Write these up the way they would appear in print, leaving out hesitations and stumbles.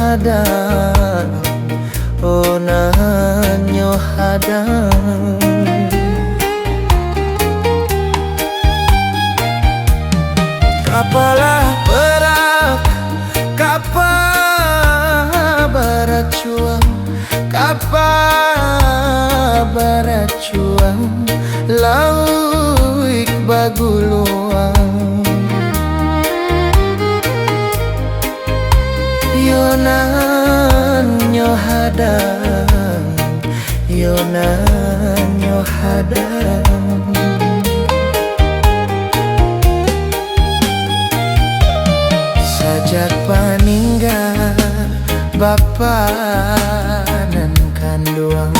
hadang, onanyo hadang. Kapalah perak, kapa baracuang, kapa baracuang, lauik baguluang. Yonanyo hadang, yonanyo hadang. Sajak paninggal bapa nan kanduang,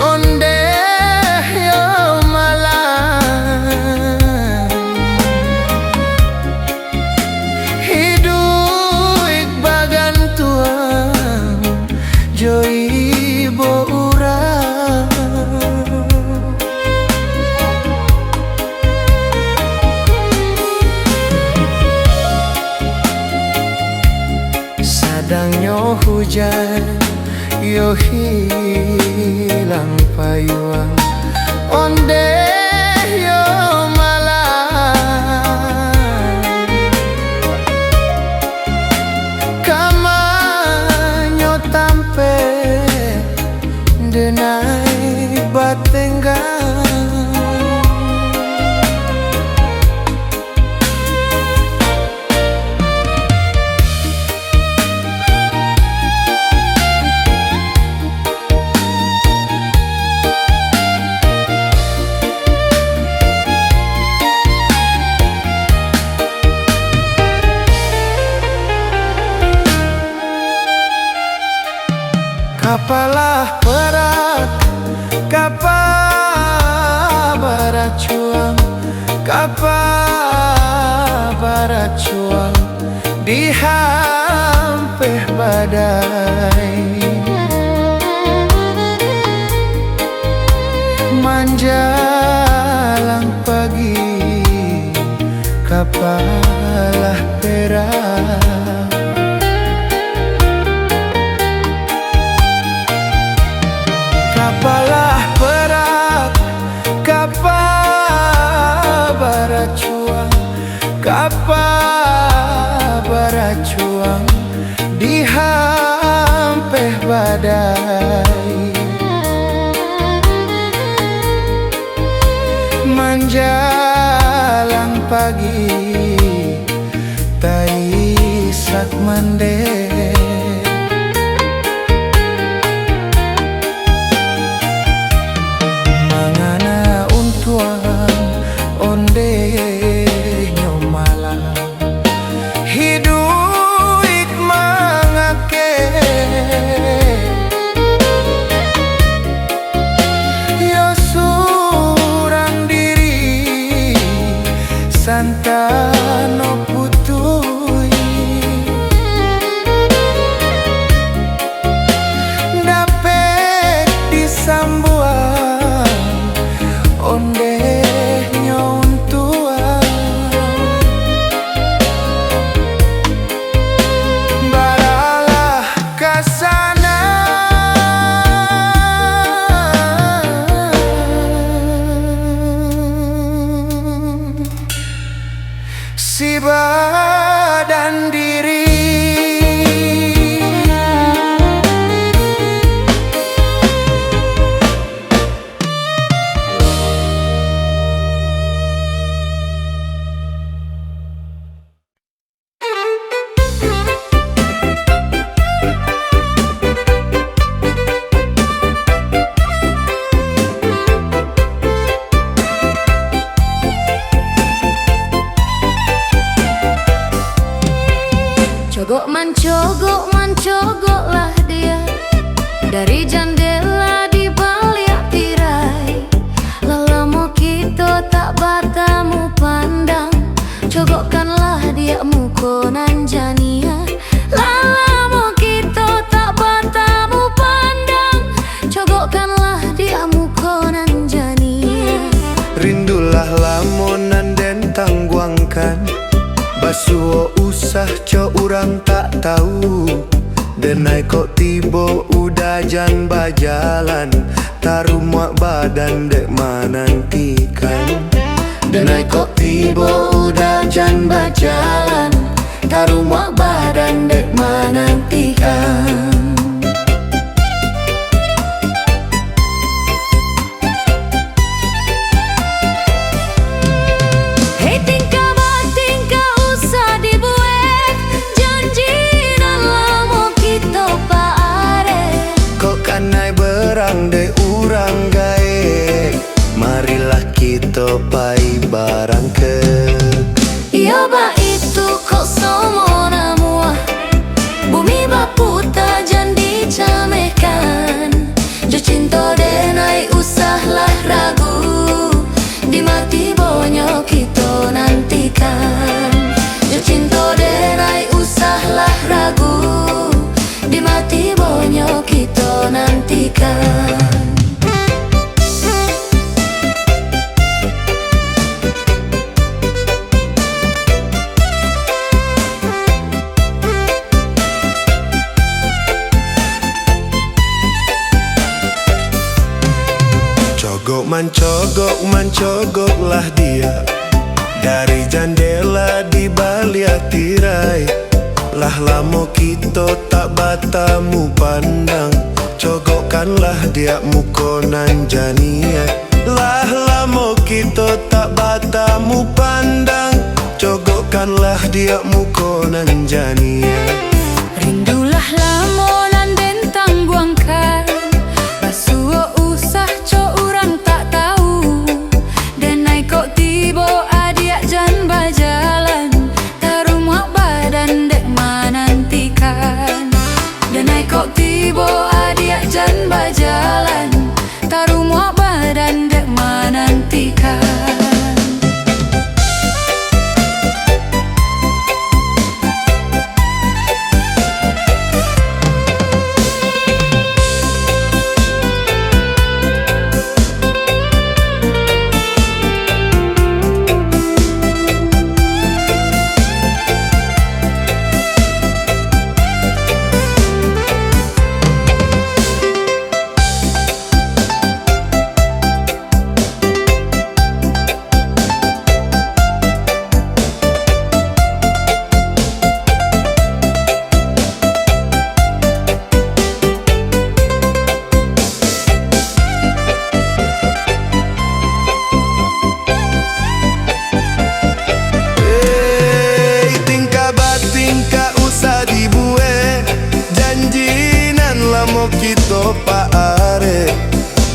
onde yo malang. Hidup bagan tuang, jo ibo urang. Sadangnya hujan, yo hilang payuang, onde yo malang. Kamanyo tampe denai batenggang. Kapalah perak, kapa baracuang, kapa baracuang, dihampeh badai. Manjalang pagi, kapalah perak. Kapalah perak, kapa baracuang, kapa baracuang, dihampeh badai. Manjalang pagi, taisak mande. Santano putui dapet disambuang, onde nyontua. Baralah kasana, si badan diri. Cogok lah dia dari jendela di balik tirai. Lelemu kita tak bertemu pandang, cogokkanlah dia mukonan jania. Lelemu kita tak bertemu pandang, cogokkanlah dia mukonan jania. Rindulah lamonan dan tangguangkan, basuo usah co urang tak tahu. Denai kok tiba udah jan bajalan, taruh muak badan dek menantikan. Denai kok tiba udah jan bajalan, taruh muak badan dek menantikan. De urang gae, marilah kita pai barang ke. Iya ba itu kok somona mua, bumi baputa jan dicamekan. Jo cinta denai usahlah ragu, di mati bonyo kita nantikan. Jo cinta denai usahlah ragu, di mati bonyo kita nantikan. Mencogoklah dia dari jendela di balik tirai. Lah lama kita tak batamu pandang, cogokkanlah dia mukonan jania. Lah lama kita tak batamu pandang, cogokkanlah dia mukonan jania. Rindulah lamonan dentang buangkan, basuh usah co urang tak tahu. Denai kok tiba adiak jan bajalan, taruh muak badan dek menantikan. Denai kok tiba adiak jan bajalan, taruh muak badan dek menantikan. Kita pak are,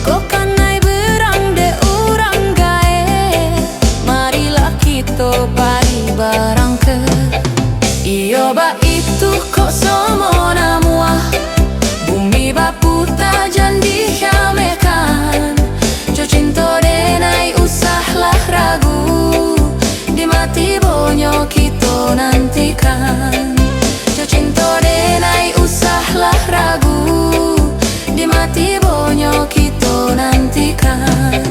kok kanai berang de urang gae, marilah kita pari barang ke. Iyo ba itu kok somona mua, bumi baputa jan dihamekan. Jo cinta denai usahlah ragu, di mati bonyo kita nantikan. Jo cinta denai usahlah ragu, di mati bonyo kita nantikan.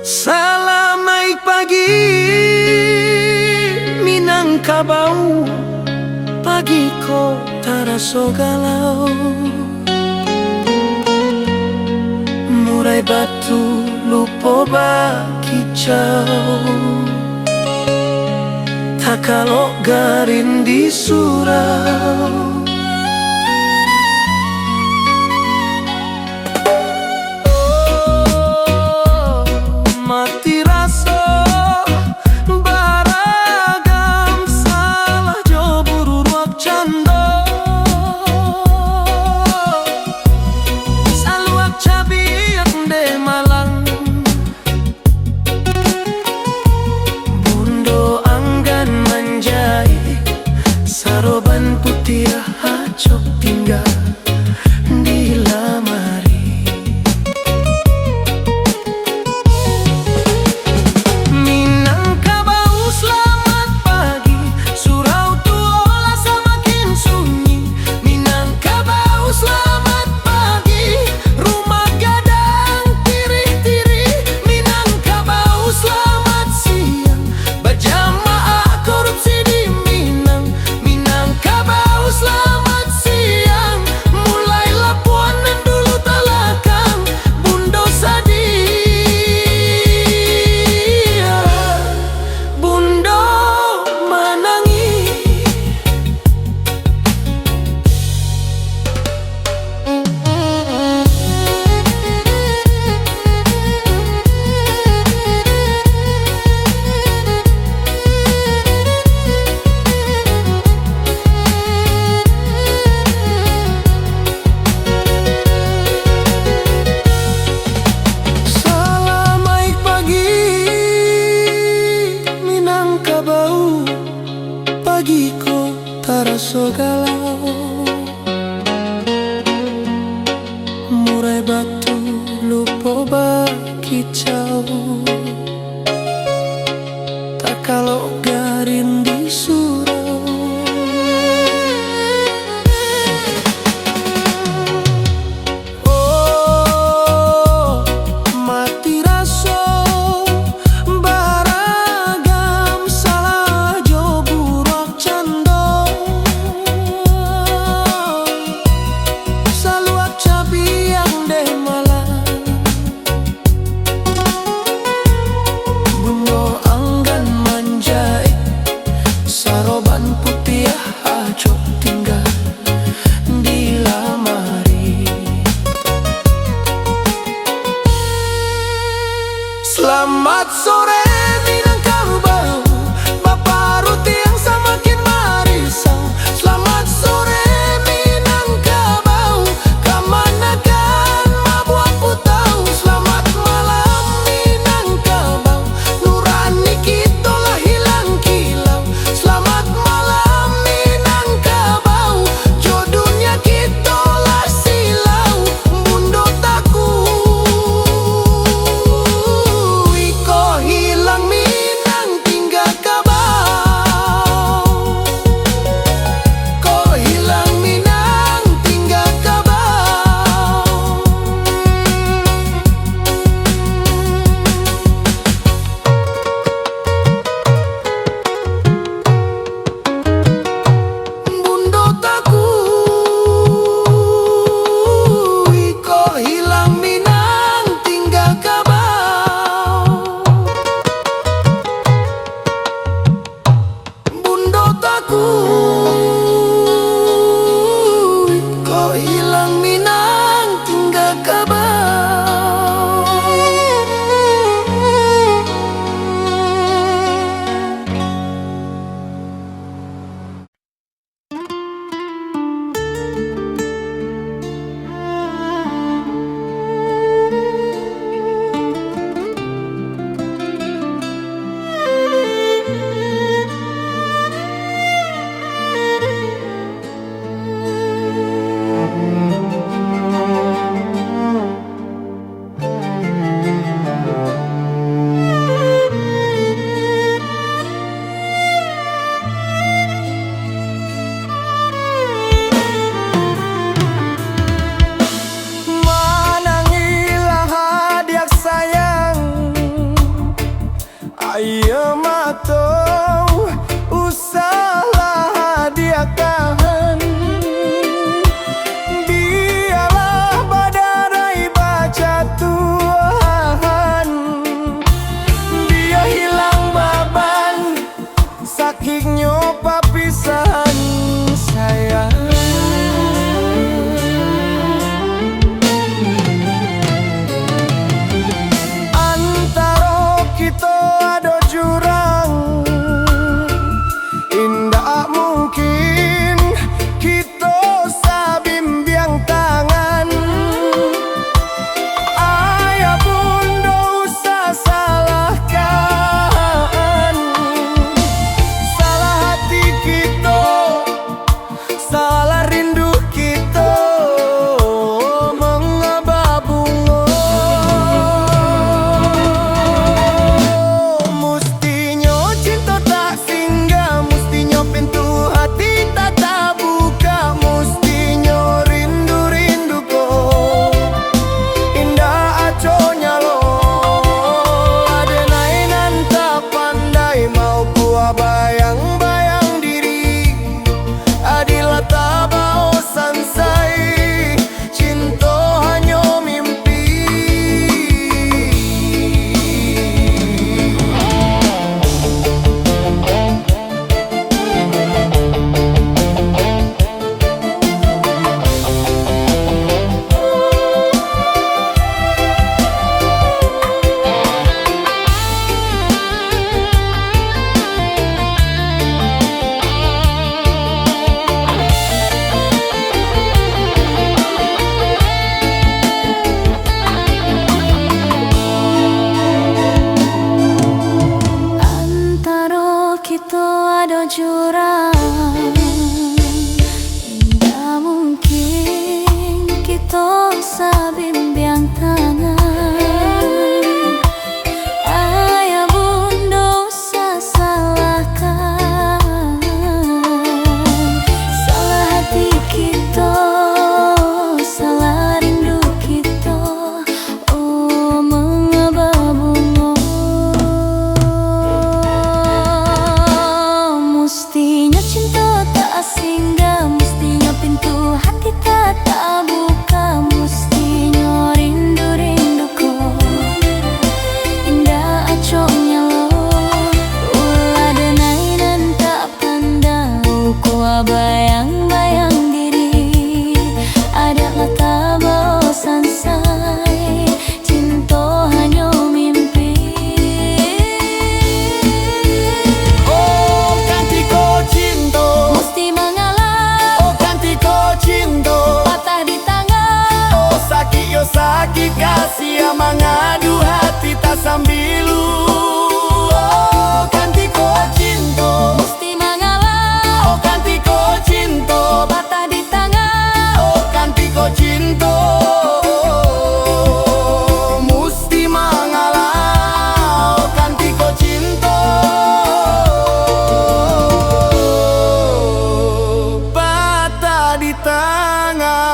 Selamat pagi Minangkabau, pagi ko taraso galau. Murai batu lupo ba kicau, takalok garin di surau. Mati rasa baragam, salah jo buru ruak cando, saluak cabi yang de malang rasa galau, murai batu lupa bagi jauh. Tak kalau garin di surau, oh mati rasa baragam salah jo burak cando. Saluak cabi yang deh malam bungo anggan manjai, saroban putih ajo tinggal di lamari. Selamat sore Minangkabau, Bapak Ruti yang semakin marisau. Selamat sore Minangkabau, kamanakan mabuang putau. Selamat malam Minangkabau, nurani kita lah hilang kilau. Selamat malam Minangkabau, jodohnya kita lah silau. Bundo taku iko hilang Minang tinggal kabau. Ko hilang Minang tinggal kabau. Bundo taku iko hilang Minang tinggal kabau. Bundo taku iko hilang Minang tinggal kabau. Manangilah hadiah sayang, ayo matau usahlah hadiah tahan. Biarlah badarai baca Tuhan, biar hilang baban sakingnya papisahan sayang. Antara kita ada jurang, indah mungkin kita sabimbiang tangan. Ayah bunda usah salahkan, salah hati kita, salah rindu kita mengaba bunga. Mustinya cinta tak singgah, mustinya pintu hati tak buka, mustinya rindu-rindu kau indah aconya lo. Adenai nanta pandai mau kuah bayang-bayang diri, adilah tabao sansai, cinta hanya mimpi. Antara kita ada jurang, kita sabimbiang tangan. Ayah bunda salahkan, salah hati kita, salah rindu kita. Oh mengapa bunga, mestinya cinta tak singgah, mestinya pintu hati tak buka, mestinya rindu-rinduku indah acoknya lo. Ulah denai dan tak pandang, ku bayang-bayang diri, adalah tak bosan say, cinta hanya mimpi. Oh ganti ko cinta, Mesti mengalah, oh ganti ko cinta. patah di tangan. Oh sakit kasih mengadu hati tak sambilu. Oh ganti ko cinta, Mesti mengalah, oh ganti ko cinta. patah di tangan. Oh ganti ko cinta, mesti mengalah. Oh ganti ko cinta, patah di tangan.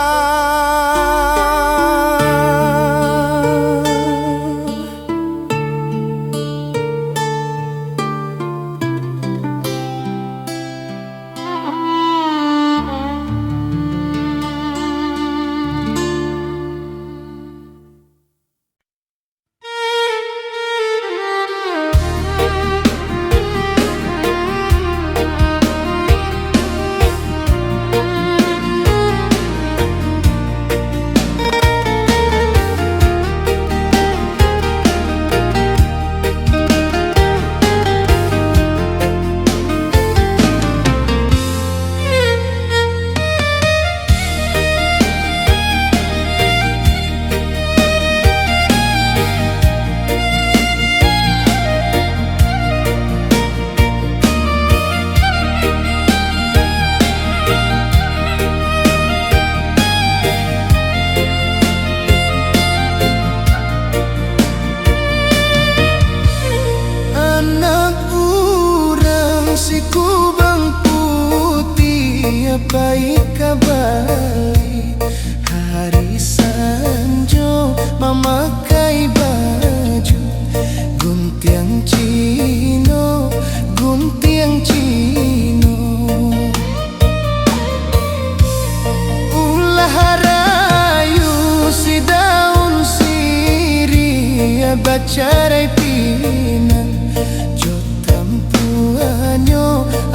Si kubang putih baik kabali, hari sanjo memakai baju guntiang Cino, guntiang Cino. Ulah rayu si daun sirih bacarai pinang,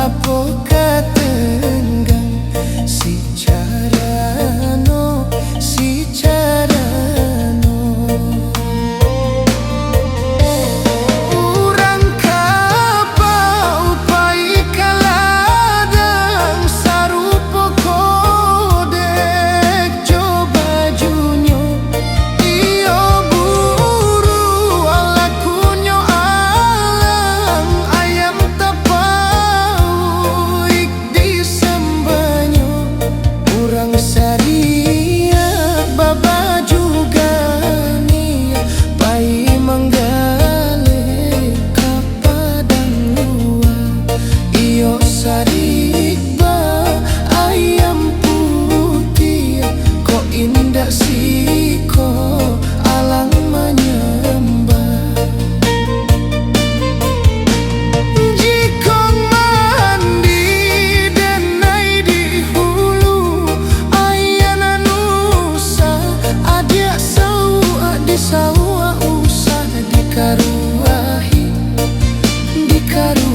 apa katenggang si carano, si carano. Urang kapau pai kaladang sarupo kodek jo bajunya. Iyo buru ala kunyo alang ayam tapau di sembanyo. Urang saria baba juga nih pai menggale kapadang luar. Iyo sarikba ayam putih, kok indah sih kok alang menyembah. Jikong mandi denai di hulu, ayana nusa adia sawa usah dikaruahi, dikaruahi.